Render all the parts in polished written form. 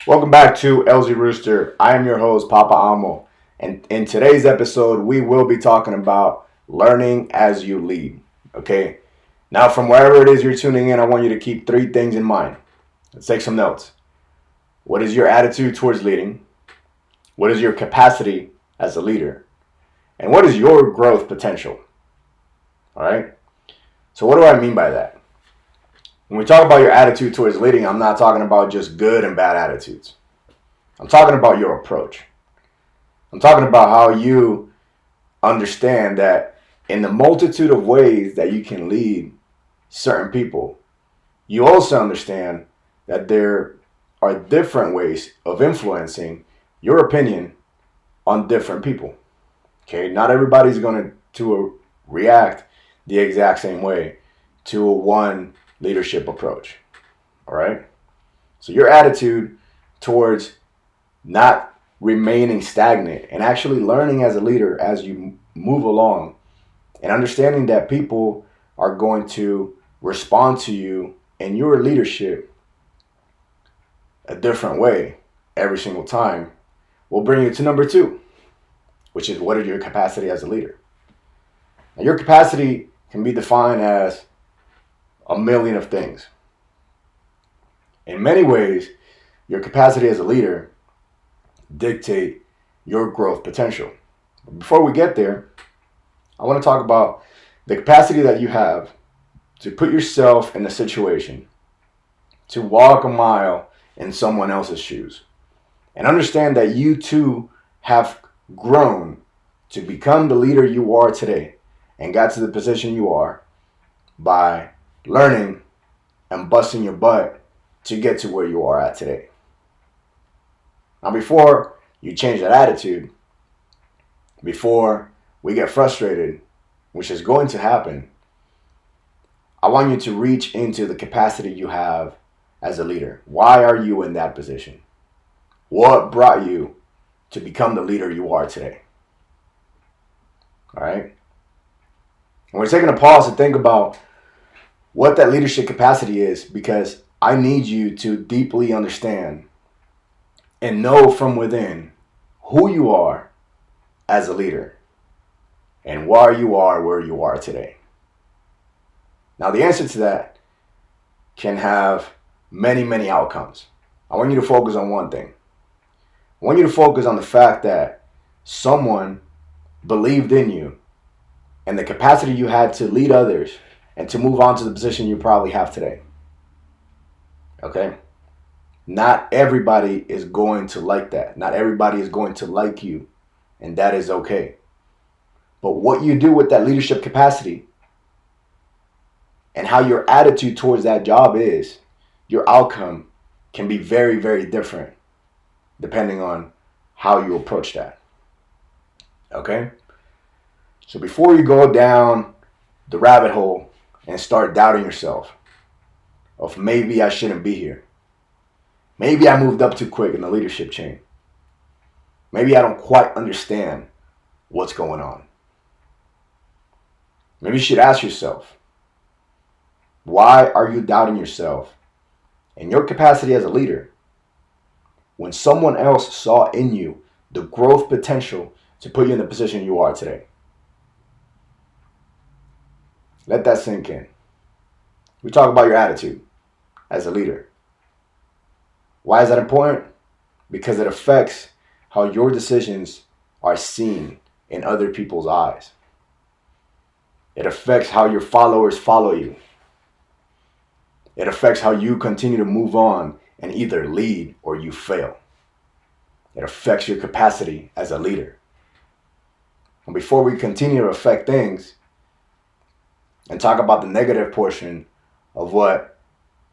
Welcome back to LZ Rooster. I am your host, Papa Amo. And in today's episode, we will be talking about learning as you lead. Okay? Now, from wherever it is you're tuning in, I want you to keep three things in mind. Let's take some notes. What is your attitude towards leading? What is your capacity as a leader? And what is your growth potential? All right? So, what do I mean by that? When we talk about your attitude towards leading, I'm not talking about just good and bad attitudes. I'm talking about your approach. I'm talking about how you understand that in the multitude of ways that you can lead certain people, you also understand that there are different ways of influencing your opinion on different people. Okay, not everybody's going to react the exact same way to one leadership approach. All right. So your attitude towards not remaining stagnant and actually learning as a leader as you move along and understanding that people are going to respond to you and your leadership a different way every single time will bring you to number two, which is what is your capacity as a leader. Now, your capacity can be defined as a million of things. In many ways, your capacity as a leader dictate your growth potential. But before we get there, I want to talk about the capacity that you have to put yourself in a situation to walk a mile in someone else's shoes and understand that you too have grown to become the leader you are today and got to the position you are by learning and busting your butt to get to where you are at today. Now, before you change that attitude, before we get frustrated, which is going to happen, I want you to reach into the capacity you have as a leader. Why are you in that position? What brought you to become the leader you are today? All right? And we're taking a pause to think about what that leadership capacity is, because I need you to deeply understand and know from within who you are as a leader and why you are where you are today. Now, the answer to that can have many, many outcomes. I want you to focus on one thing. I want you to focus on the fact that someone believed in you and the capacity you had to lead others and to move on to the position you probably have today. Okay? Not everybody is going to like that. Not everybody is going to like you, and that is okay. But what you do with that leadership capacity and how your attitude towards that job is, your outcome can be very, very different depending on how you approach that. Okay? So before you go down the rabbit hole and start doubting yourself of maybe I shouldn't be here, maybe I moved up too quick in the leadership chain, maybe I don't quite understand what's going on, maybe you should ask yourself, why are you doubting yourself and your capacity as a leader when someone else saw in you the growth potential to put you in the position you are today? Let that sink in. We talk about your attitude as a leader. Why is that important? Because it affects how your decisions are seen in other people's eyes. It affects how your followers follow you. It affects how you continue to move on and either lead or you fail. It affects your capacity as a leader. And before we continue to affect things and talk about the negative portion of what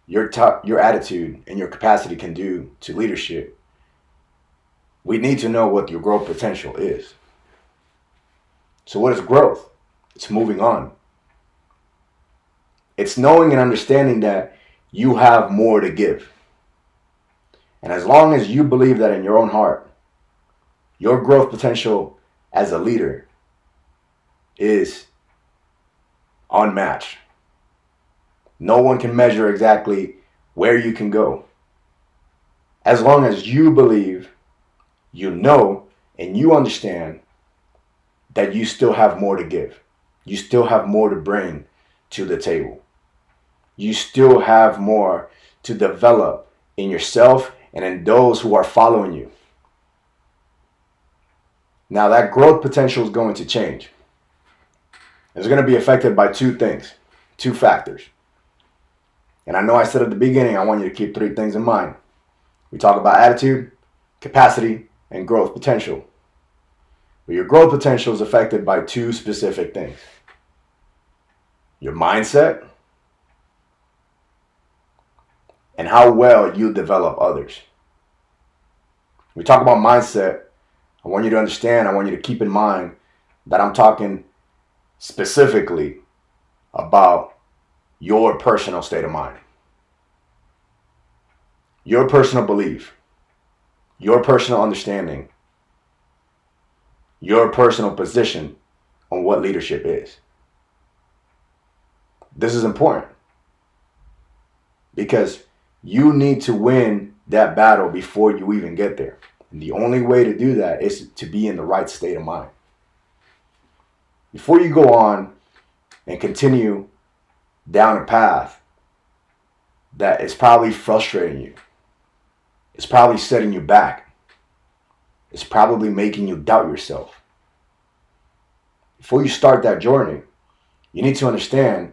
your attitude and your capacity can do to leadership, we need to know what your growth potential is. So what is growth? It's moving on. It's knowing and understanding that you have more to give. And as long as you believe that in your own heart, your growth potential as a leader is unmatched. No one can measure exactly where you can go. As long as you believe, you know, and you understand that you still have more to give. You still have more to bring to the table. You still have more to develop in yourself and in those who are following you. Now, that growth potential is going to change. It's going to be affected by two things, two factors. And I know I said at the beginning, I want you to keep three things in mind. We talk about attitude, capacity, and growth potential. But your growth potential is affected by two specific things. Your mindset and how well you develop others. We talk about mindset. I want you to understand, I want you to keep in mind that I'm talking specifically about your personal state of mind, your personal belief, your personal understanding, your personal position on what leadership is. This is important because you need to win that battle before you even get there. And the only way to do that is to be in the right state of mind. Before you go on and continue down a path that is probably frustrating you, it's probably setting you back, it's probably making you doubt yourself. Before you start that journey, you need to understand,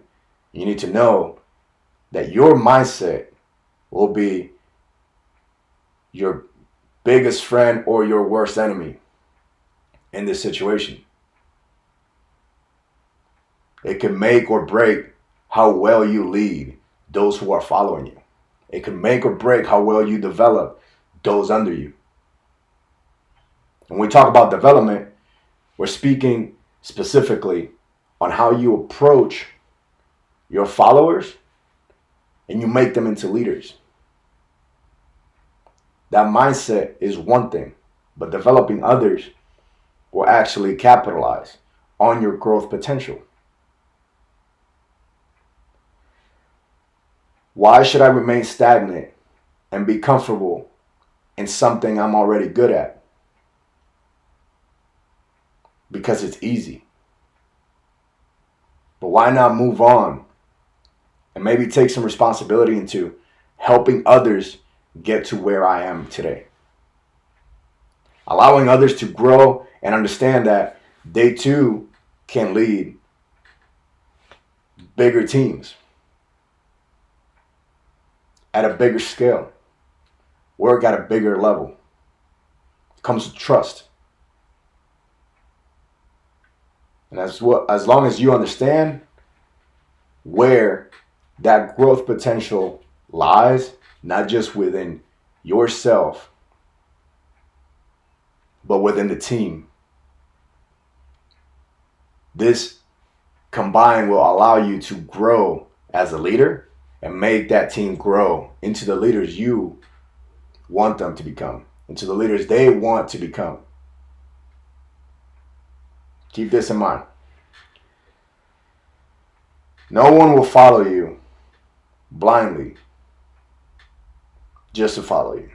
you need to know that your mindset will be your biggest friend or your worst enemy in this situation. It can make or break how well you lead those who are following you. It can make or break how well you develop those under you. When we talk about development, we're speaking specifically on how you approach your followers and you make them into leaders. That mindset is one thing, but developing others will actually capitalize on your growth potential. Why should I remain stagnant and be comfortable in something I'm already good at? Because it's easy. But why not move on and maybe take some responsibility into helping others get to where I am today? Allowing others to grow and understand that they too can lead bigger teams at a bigger scale, work at a bigger level. It comes with trust. And as long as you understand where that growth potential lies, not just within yourself, but within the team, this combined will allow you to grow as a leader and make that team grow into the leaders you want them to become, into the leaders they want to become. Keep this in mind. No one will follow you blindly just to follow you.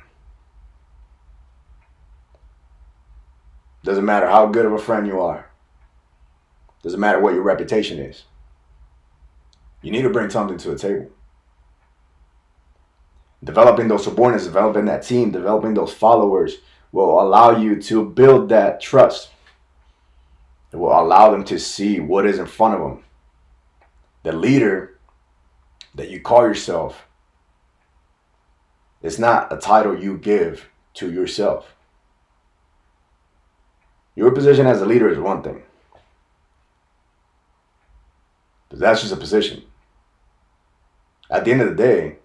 Doesn't matter how good of a friend you are. Doesn't matter what your reputation is. You need to bring something to the table. Developing those subordinates, developing that team, developing those followers will allow you to build that trust. It will allow them to see what is in front of them. The leader that you call yourself is not a title you give to yourself. Your position as a leader is one thing, but that's just a position. At the end of the day,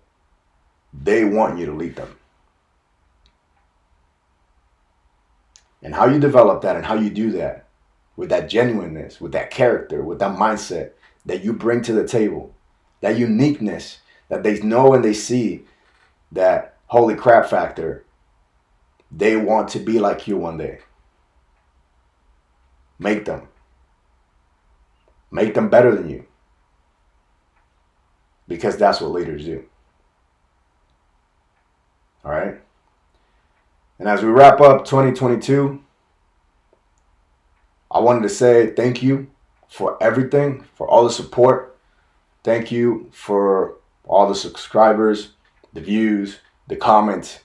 they want you to lead them. And how you develop that and how you do that with that genuineness, with that character, with that mindset that you bring to the table, that uniqueness that they know and they see, that holy crap factor, they want to be like you one day. Make them. Make them better than you. Because that's what leaders do. All right? And as we wrap up 2022, I wanted to say thank you for everything, for all the support. Thank you for all the subscribers, the views, the comments.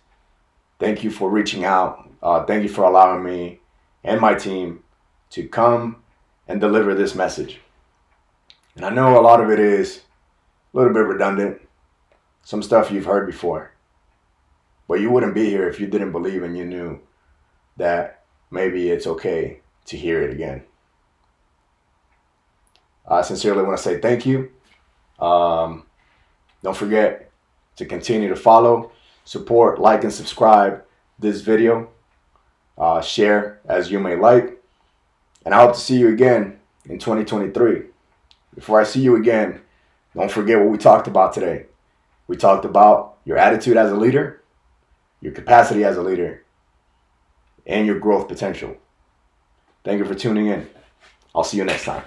Thank you for reaching out. Thank you for allowing me and my team to come and deliver this message. And I know a lot of it is a little bit redundant, some stuff you've heard before. But you wouldn't be here if you didn't believe and you knew that maybe it's okay to hear it again. I sincerely want to say thank you. Don't forget to continue to follow, support, like, and subscribe this video. Share as you may like. And I hope to see you again in 2023. Before I see you again, don't forget what we talked about today. We talked about your attitude as a leader, your capacity as a leader, and your growth potential. Thank you for tuning in. I'll see you next time.